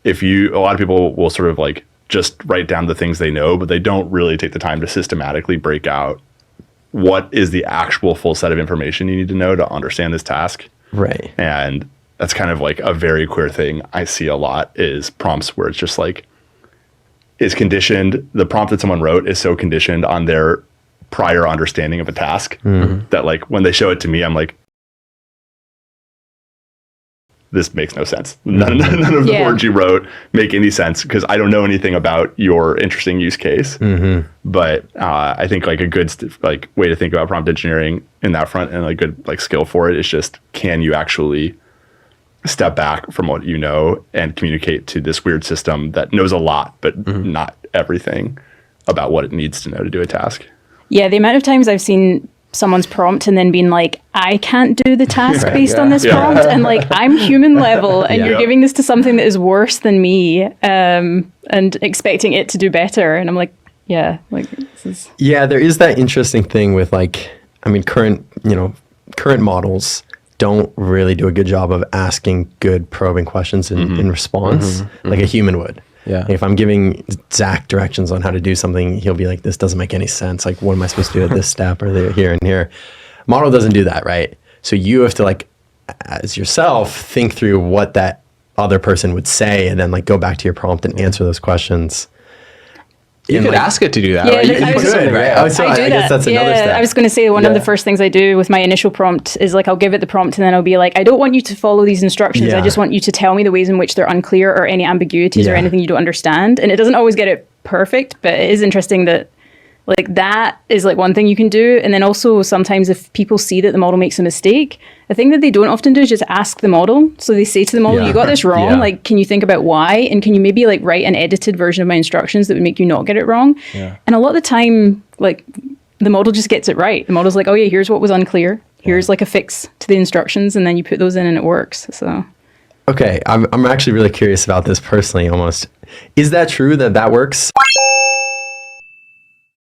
a lot of people will sort of like just write down the things they know, but they don't really take the time to systematically break out what is the actual full set of information you need to know to understand this task. Right. And that's kind of like a very queer thing I see a lot is prompts where it's just like, is conditioned, the prompt that someone wrote is so conditioned on their prior understanding of a task that like when they show it to me, I'm like, this makes no sense. None of the words you wrote make any sense because I don't know anything about your interesting use case. But I think like a good like way to think about prompt engineering in that front and a good like skill for it is just, can you actually step back from what you know and communicate to this weird system that knows a lot, but not everything about what it needs to know to do a task? Yeah, the amount of times I've seen someone's prompt and then been like, I can't do the task based on this prompt, and like, I'm human level and you're giving this to something that is worse than me, and expecting it to do better. And I'm like, yeah, like this is... Yeah, there is that interesting thing with like, I mean, current models don't really do a good job of asking good probing questions in response like a human would. Yeah. If I'm giving Zach directions on how to do something, he'll be like, this doesn't make any sense. Like, what am I supposed to do at this step or there, here and here? Model doesn't do that, right? So you have to like, as yourself, think through what that other person would say and then like go back to your prompt and answer those questions. You could ask it to do that, Yeah, right? You I could was- put something right? right. Oh, so I do I guess that. that's another step. I was going to say one of the first things I do with my initial prompt is like I'll give it the prompt and then I'll be like, I don't want you to follow these instructions. I just want you to tell me the ways in which they're unclear or any ambiguities or anything you don't understand. And it doesn't always get it perfect, but it is interesting that like that is like one thing you can do. And then also sometimes if people see that the model makes a mistake, the thing that they don't often do is just ask the model. So they say to the model, you got this wrong. Like, can you think about why? And can you maybe like write an edited version of my instructions that would make you not get it wrong? And a lot of the time, like the model just gets it right. The model's like, oh yeah, here's what was unclear. Here's like a fix to the instructions. And then you put those in and it works. So. Okay, I'm actually really curious about this personally almost. Is that true that works?